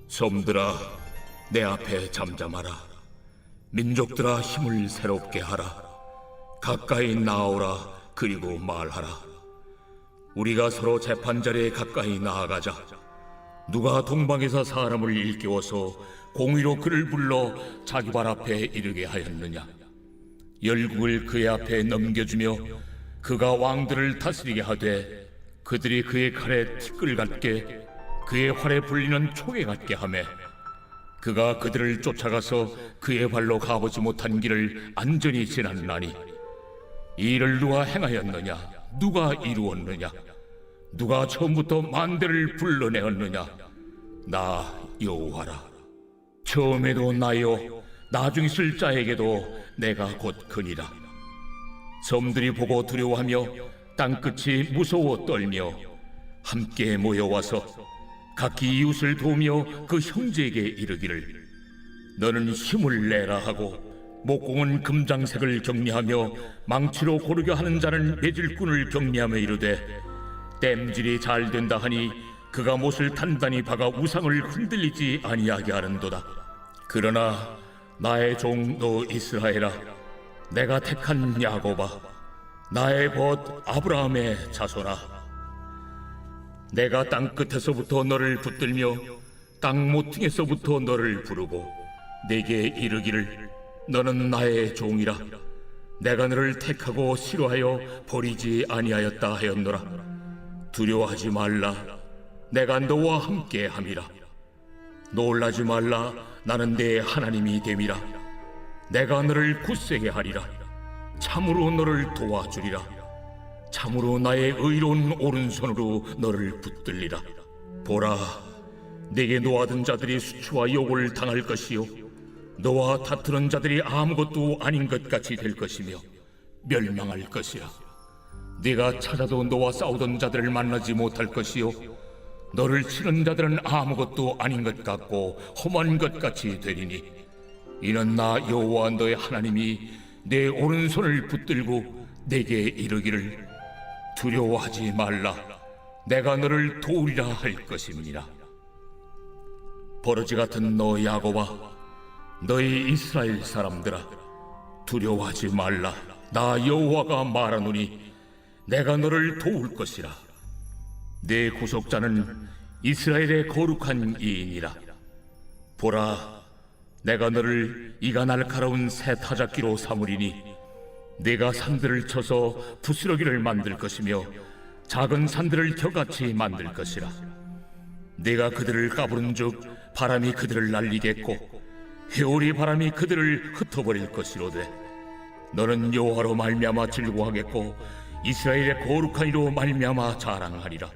섬들아, 내 앞에 잠잠하라. 민족들아, 힘을 새롭게 하라. 가까이 나오라. 그리고 말하라. 우리가 서로 재판자리에 가까이 나아가자. 누가 동방에서 사람을 일깨워서 공의로 그를 불러 자기 발 앞에 이르게 하였느냐? 열국을 그의 앞에 넘겨주며 그가 왕들을 다스리게 하되 그들이 그의 칼에 티끌 같게 그의 활에 불리는 초계 같게 하매 그가 그들을 쫓아가서 그의 발로 가보지 못한 길을 안전히 지났나니 이 일을 누가 행하였느냐? 누가 이루었느냐? 누가 처음부터 만대를 불러내었느냐? 나 여호와라. 처음에도 나요, 나중 있을 자에게도 내가 곧 그니라. 섬들이 보고 두려워하며 땅끝이 무서워 떨며 함께 모여와서 각기 이웃을 도우며 그 형제에게 이르기를 너는 힘을 내라 하고 목공은 금장색을 격리하며 망치로 고르게 하는 자는 매질꾼을 격리하며 이르되 땜질이 잘 된다 하니 그가 못을 단단히 박아 우상을 흔들리지 아니하게 하는도다. 그러나 나의 종 너 이스라엘아, 내가 택한 야곱아, 나의 벗 아브라함의 자손아, 내가 땅 끝에서부터 너를 붙들며 땅 모퉁이에서부터 너를 부르고 내게 이르기를 너는 나의 종이라. 내가 너를 택하고 싫어하여 버리지 아니하였다 하였노라. 두려워하지 말라. 내가 너와 함께 함이라. 놀라지 말라. 나는 내 하나님이 됨이라. 내가 너를 굳세게 하리라. 참으로 너를 도와주리라. 참으로 나의 의로운 오른손으로 너를 붙들리라. 보라, 내게 노하던 자들이 수치와 욕을 당할 것이요 너와 다투는 자들이 아무것도 아닌 것 같이 될 것이며 멸망할 것이라. 네가 찾아도 너와 싸우던 자들을 만나지 못할 것이요 너를 치는 자들은 아무것도 아닌 것 같고 험한 것 같이 되리니 이는 나 여호와 너의 하나님이 내 오른손을 붙들고 내게 이르기를 두려워하지 말라. 내가 너를 도우리라 할 것임이니라. 버러지 같은 너 야곱아, 너희 이스라엘 사람들아, 두려워하지 말라. 나 여호와가 말하노니 내가 너를 도울 것이라. 내 구속자는 이스라엘의 거룩한 이인이라. 보라, 내가 너를 이가 날카로운 새 타작기로 삼으리니 내가 산들을 쳐서 부스러기를 만들 것이며 작은 산들을 겨같이 만들 것이라. 내가 그들을 까부른즉 바람이 그들을 날리겠고 회오리 바람이 그들을 흩어버릴 것이로되 너는 여호와로 말미암아 즐거워하겠고 이스라엘의 거룩한 이로 말미암아 자랑하리라.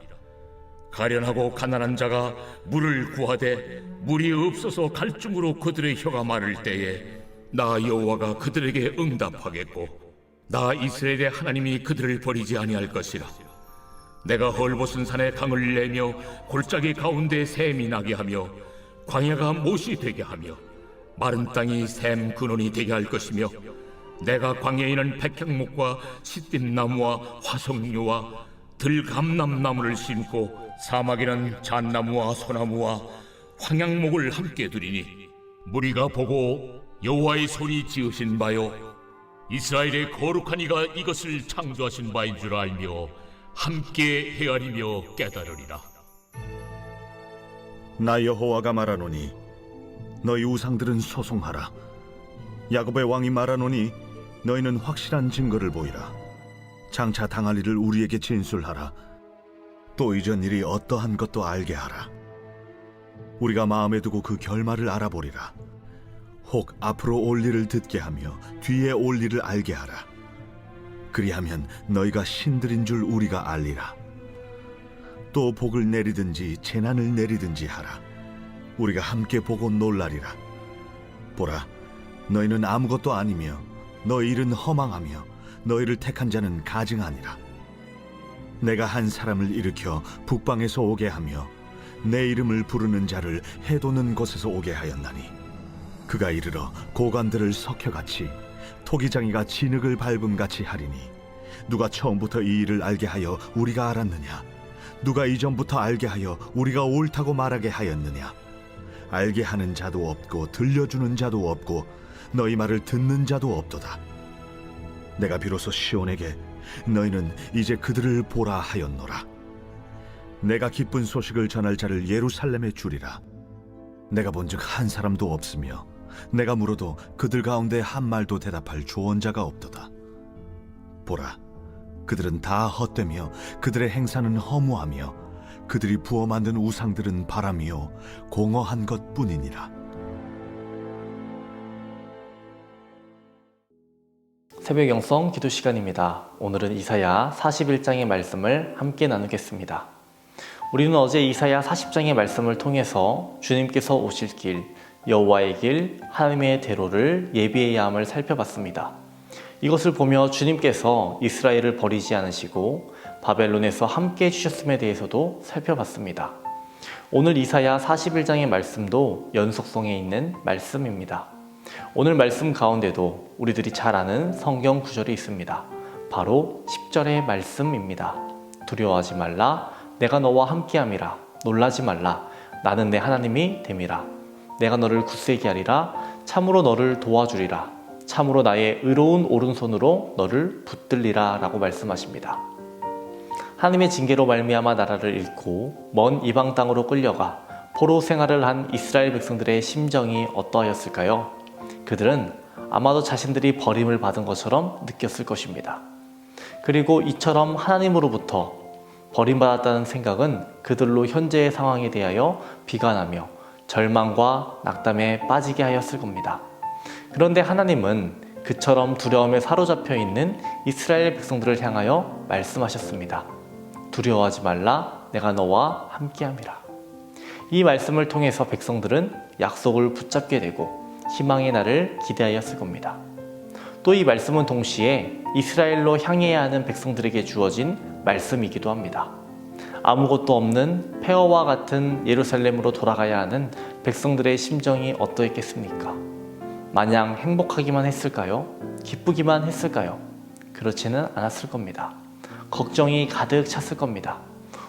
가련하고 가난한 자가 물을 구하되 물이 없어서 갈증으로 그들의 혀가 마를 때에 나 여호와가 그들에게 응답하겠고 나 이스라엘의 하나님이 그들을 버리지 아니할 것이라. 내가 헐벗은 산에 강을 내며 골짜기 가운데 샘이 나게 하며 광야가 못이 되게 하며 마른 땅이 샘 근원이 되게 할 것이며 내가 광야에는 백향목과 시띠나무와 화석류와 들감남나무를 심고 사막에는 잣나무와 소나무와 황양목을 함께 두리니 무리가 보고 여호와의 손이 지으신 바요 이스라엘의 거룩한 이가 이것을 창조하신 바인 줄 알며 함께 헤아리며 깨달으리라. 나 여호와가 말하노니 너희 우상들은 소송하라. 야곱의 왕이 말하노니 너희는 확실한 증거를 보이라. 장차 당할 일을 우리에게 진술하라. 또 이전 일이 어떠한 것도 알게 하라. 우리가 마음에 두고 그 결말을 알아보리라. 혹 앞으로 올 일을 듣게 하며 뒤에 올 일을 알게 하라. 그리하면 너희가 신들인 줄 우리가 알리라. 또 복을 내리든지 재난을 내리든지 하라. 우리가 함께 보고 놀라리라. 보라, 너희는 아무것도 아니며 너희 일은 허망하며 너희를 택한 자는 가증하니라. 내가 한 사람을 일으켜 북방에서 오게 하며 내 이름을 부르는 자를 해도는 곳에서 오게 하였나니 그가 이르러 고관들을 석혀같이 토기장이가 진흙을 밟음같이 하리니 누가 처음부터 이 일을 알게 하여 우리가 알았느냐? 누가 이전부터 알게 하여 우리가 옳다고 말하게 하였느냐? 알게 하는 자도 없고 들려주는 자도 없고 너희 말을 듣는 자도 없도다. 내가 비로소 시온에게 너희는 이제 그들을 보라 하였노라. 내가 기쁜 소식을 전할 자를 예루살렘에 주리라. 내가 본즉 한 사람도 없으며 내가 물어도 그들 가운데 한 말도 대답할 조언자가 없도다. 보라, 그들은 다 헛되며 그들의 행사는 허무하며 그들이 부어 만든 우상들은 바람이요 공허한 것뿐이니라. 새벽 영성 기도 시간입니다. 오늘은 이사야 41장의 말씀을 함께 나누겠습니다. 우리는 어제 이사야 40장의 말씀을 통해서 주님께서 오실 길, 여호와의 길, 하나님의 대로를 예비해야 함을 살펴봤습니다. 이것을 보며 주님께서 이스라엘을 버리지 않으시고 바벨론에서 함께 해주셨음에 대해서도 살펴봤습니다. 오늘 이사야 41장의 말씀도 연속성에 있는 말씀입니다. 오늘 말씀 가운데도 우리들이 잘 아는 성경 구절이 있습니다. 바로 10절의 말씀입니다. 두려워하지 말라, 내가 너와 함께함이라. 놀라지 말라, 나는 내 하나님이 됨이라. 내가 너를 굳세게 하리라. 참으로 너를 도와주리라. 참으로 나의 의로운 오른손으로 너를 붙들리라 라고 말씀하십니다. 하나님의 징계로 말미암아 나라를 잃고 먼 이방 땅으로 끌려가 포로 생활을 한 이스라엘 백성들의 심정이 어떠하였을까요? 그들은 아마도 자신들이 버림을 받은 것처럼 느꼈을 것입니다. 그리고 이처럼 하나님으로부터 버림받았다는 생각은 그들로 현재의 상황에 대하여 비관하며 절망과 낙담에 빠지게 하였을 겁니다. 그런데 하나님은 그처럼 두려움에 사로잡혀 있는 이스라엘 백성들을 향하여 말씀하셨습니다. 두려워하지 말라, 내가 너와 함께함이라. 이 말씀을 통해서 백성들은 약속을 붙잡게 되고 희망의 날을 기대하였을 겁니다. 또 이 말씀은 동시에 이스라엘로 향해야 하는 백성들에게 주어진 말씀이기도 합니다. 아무것도 없는 폐허와 같은 예루살렘으로 돌아가야 하는 백성들의 심정이 어떠했겠습니까? 마냥 행복하기만 했을까요? 기쁘기만 했을까요? 그렇지는 않았을 겁니다. 걱정이 가득 찼을 겁니다.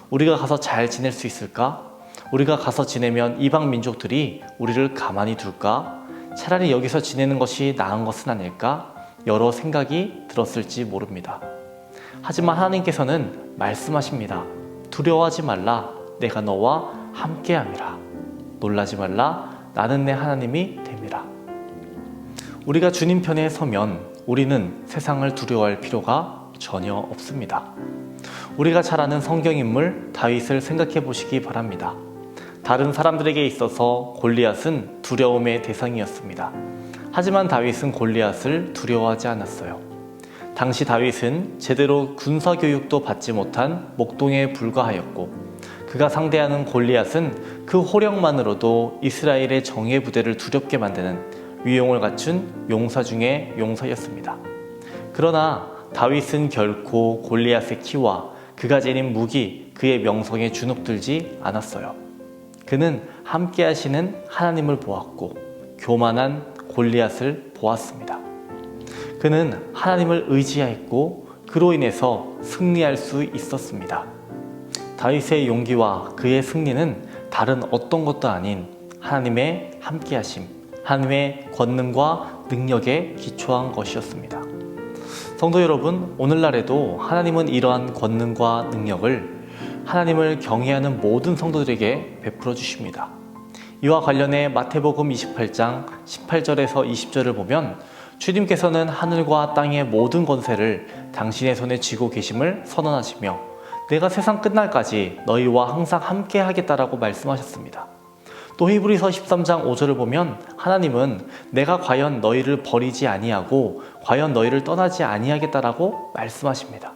우리가 가서 잘 지낼 수 있을까? 우리가 가서 지내면 이방 민족들이 우리를 가만히 둘까? 차라리 여기서 지내는 것이 나은 것은 아닐까? 여러 생각이 들었을지 모릅니다. 하지만 하나님께서는 말씀하십니다. 두려워하지 말라, 내가 너와 함께함이라. 놀라지 말라, 나는 내 하나님이 됨이라. 우리가 주님 편에 서면 우리는 세상을 두려워할 필요가 전혀 없습니다. 우리가 잘 아는 성경인물 다윗을 생각해 보시기 바랍니다. 다른 사람들에게 있어서 골리앗은 두려움의 대상이었습니다. 하지만 다윗은 골리앗을 두려워하지 않았어요. 당시 다윗은 제대로 군사교육도 받지 못한 목동에 불과하였고 그가 상대하는 골리앗은 그 호령만으로도 이스라엘의 정예 부대를 두렵게 만드는 위용을 갖춘 용사 중의 용사였습니다. 그러나 다윗은 결코 골리앗의 키와 그가 지닌 무기, 그의 명성에 주눅들지 않았어요. 그는 함께 하시는 하나님을 보았고 교만한 골리앗을 보았습니다. 그는 하나님을 의지하였고 그로 인해서 승리할 수 있었습니다. 다윗의 용기와 그의 승리는 다른 어떤 것도 아닌 하나님의 함께하심, 하나님의 권능과 능력에 기초한 것이었습니다. 성도 여러분, 오늘날에도 하나님은 이러한 권능과 능력을 하나님을 경외하는 모든 성도들에게 베풀어 주십니다. 이와 관련해 마태복음 28장 18절에서 20절을 보면 주님께서는 하늘과 땅의 모든 권세를 당신의 손에 쥐고 계심을 선언하시며 내가 세상 끝날까지 너희와 항상 함께 하겠다라고 말씀하셨습니다. 또 히브리서 13장 5절을 보면 하나님은 내가 과연 너희를 버리지 아니하고 과연 너희를 떠나지 아니하겠다라고 말씀하십니다.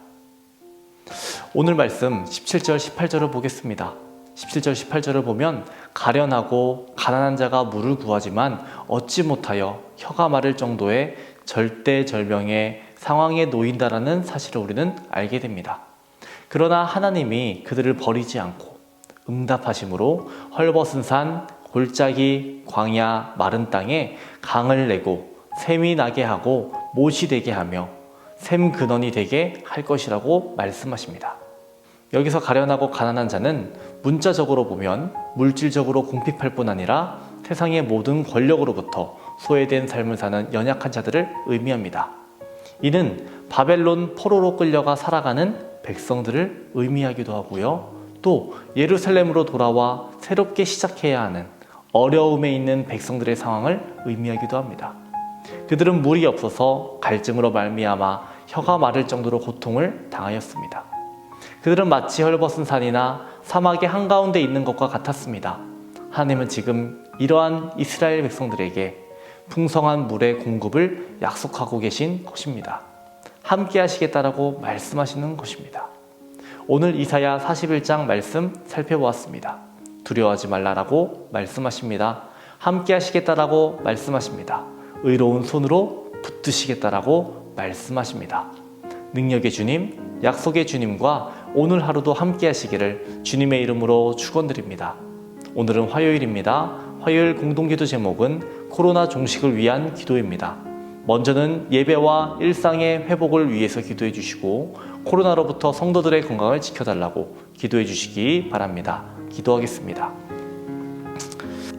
오늘 말씀 17절 18절을 보겠습니다. 17절 18절을 보면 가련하고 가난한 자가 물을 구하지만 얻지 못하여 혀가 마를 정도의 절대절명의 상황에 놓인다라는 사실을 우리는 알게 됩니다. 그러나 하나님이 그들을 버리지 않고 응답하심으로 헐벗은 산, 골짜기, 광야, 마른 땅에 강을 내고 샘이 나게 하고 못이 되게 하며 샘 근원이 되게 할 것이라고 말씀하십니다. 여기서 가련하고 가난한 자는 문자적으로 보면 물질적으로 궁핍할 뿐 아니라 세상의 모든 권력으로부터 소외된 삶을 사는 연약한 자들을 의미합니다. 이는 바벨론 포로로 끌려가 살아가는 백성들을 의미하기도 하고요. 또 예루살렘으로 돌아와 새롭게 시작해야 하는 어려움에 있는 백성들의 상황을 의미하기도 합니다. 그들은 물이 없어서 갈증으로 말미암아 혀가 마를 정도로 고통을 당하였습니다. 그들은 마치 헐벗은 산이나 사막의 한가운데 있는 것과 같았습니다. 하나님은 지금 이러한 이스라엘 백성들에게 풍성한 물의 공급을 약속하고 계신 것입니다. 함께 하시겠다라고 말씀하시는 것입니다. 오늘 이사야 41장 말씀 살펴보았습니다. 두려워하지 말라라고 말씀하십니다. 함께 하시겠다라고 말씀하십니다. 의로운 손으로 붙드시겠다라고 말씀하십니다. 능력의 주님, 약속의 주님과 오늘 하루도 함께 하시기를 주님의 이름으로 축원드립니다. 오늘은 화요일입니다. 화요일 공동기도 제목은 코로나 종식을 위한 기도입니다. 먼저는 예배와 일상의 회복을 위해서 기도해 주시고 코로나로부터 성도들의 건강을 지켜달라고 기도해 주시기 바랍니다. 기도하겠습니다.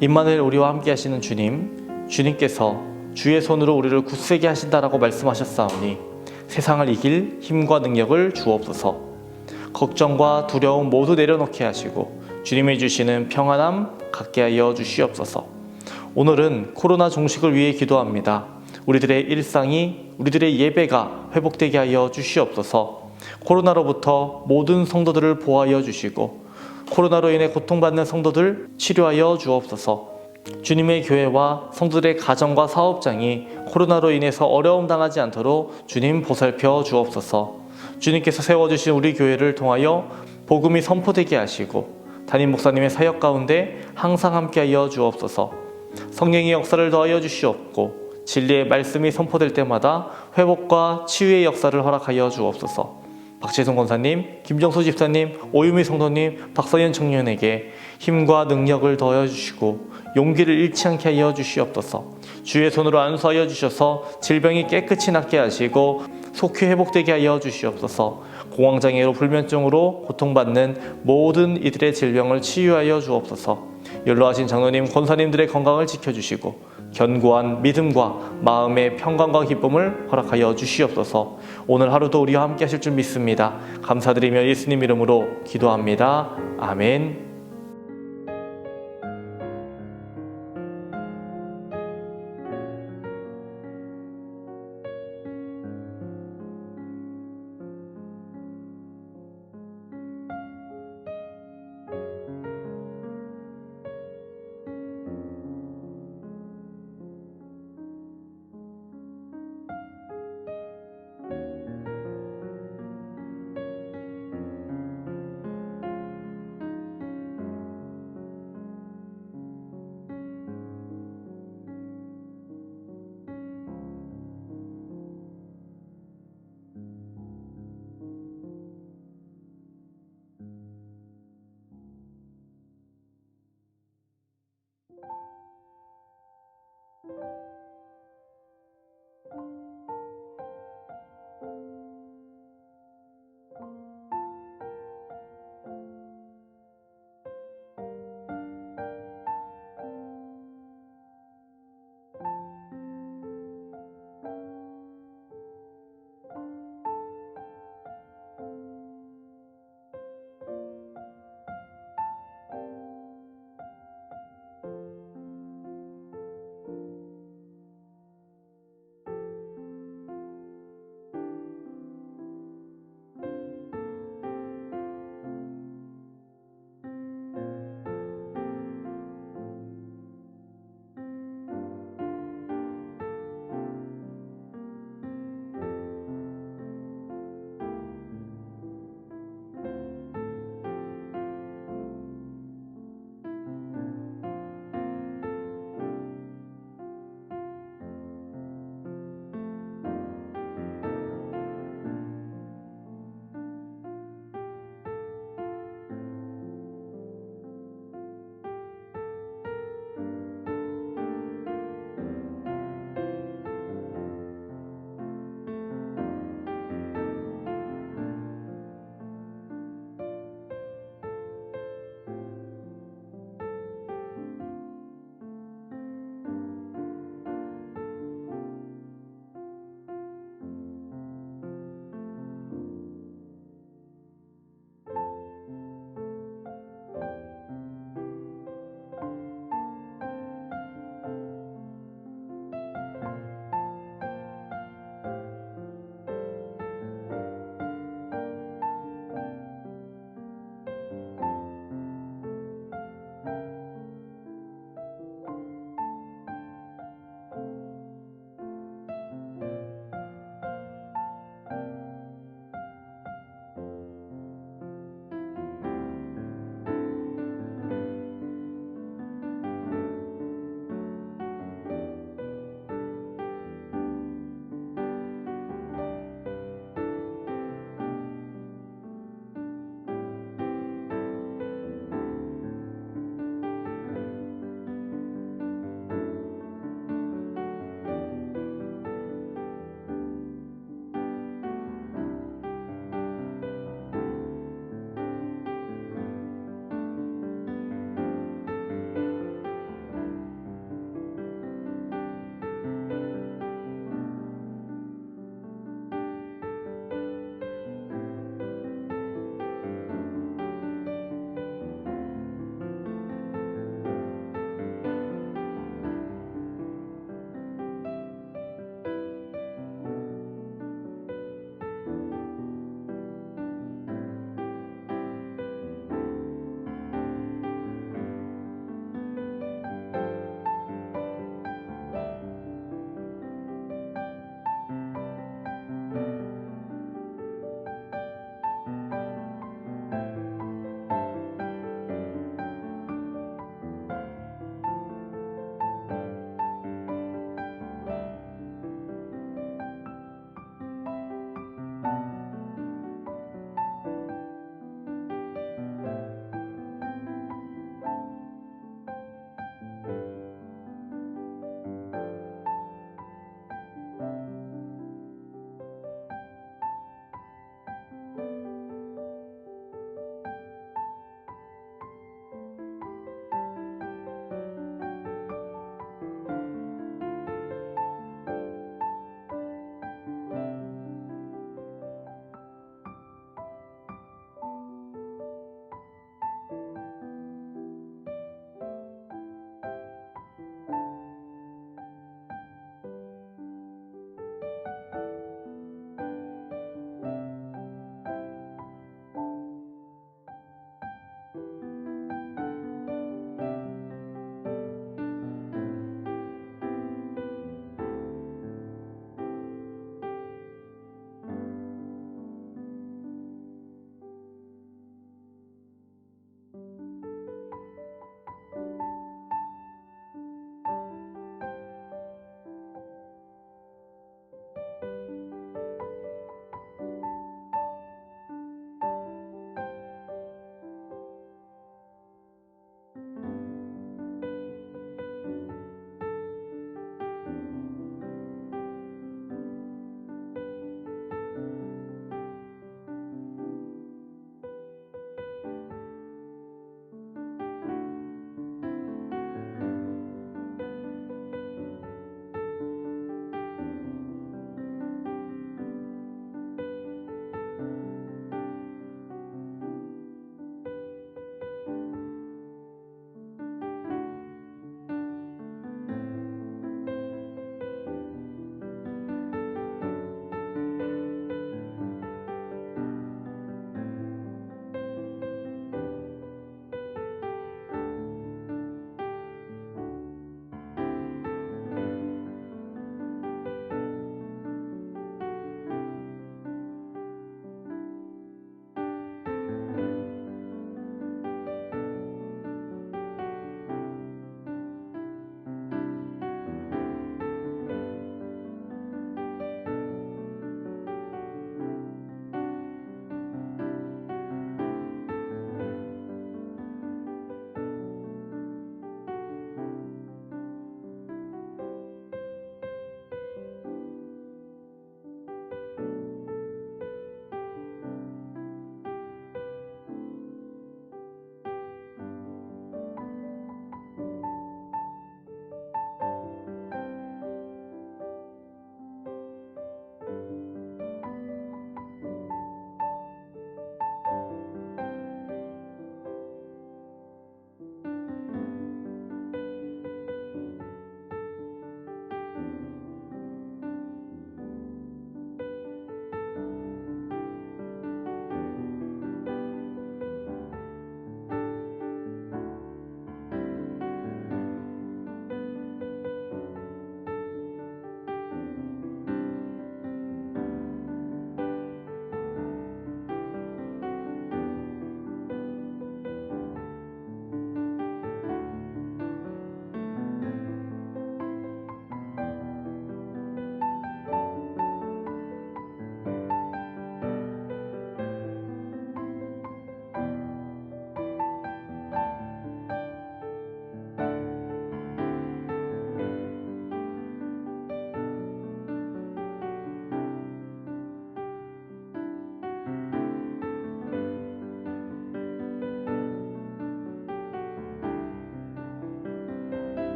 임마누엘 우리와 함께 하시는 주님, 주님께서 주의 손으로 우리를 굳세게 하신다라고 말씀하셨사오니 세상을 이길 힘과 능력을 주옵소서. 걱정과 두려움 모두 내려놓게 하시고 주님이 주시는 평안함 갖게 하여 주시옵소서. 오늘은 코로나 종식을 위해 기도합니다. 우리들의 일상이, 우리들의 예배가 회복되게 하여 주시옵소서. 코로나로부터 모든 성도들을 보호하여 주시고 코로나로 인해 고통받는 성도들 치료하여 주옵소서. 주님의 교회와 성도들의 가정과 사업장이 코로나로 인해서 어려움 당하지 않도록 주님 보살펴 주옵소서. 주님께서 세워주신 우리 교회를 통하여 복음이 선포되게 하시고 담임 목사님의 사역 가운데 항상 함께하여 주옵소서. 성령의 역사를 더하여 주시옵고 진리의 말씀이 선포될 때마다 회복과 치유의 역사를 허락하여 주옵소서. 박재성 권사님, 김정수 집사님, 오유미 성도님, 박서연 청년에게 힘과 능력을 더하여 주시고 용기를 잃지 않게 하여 주시옵소서. 주의 손으로 안수하여 주셔서 질병이 깨끗이 낫게 하시고 속히 회복되게 하여 주시옵소서. 공황장애로 불면증으로 고통받는 모든 이들의 질병을 치유하여 주옵소서. 연로하신 장로님, 권사님들의 건강을 지켜주시고 견고한 믿음과 마음의 평강과 기쁨을 허락하여 주시옵소서. 오늘 하루도 우리와 함께 하실 줄 믿습니다. 감사드리며 예수님 이름으로 기도합니다. 아멘.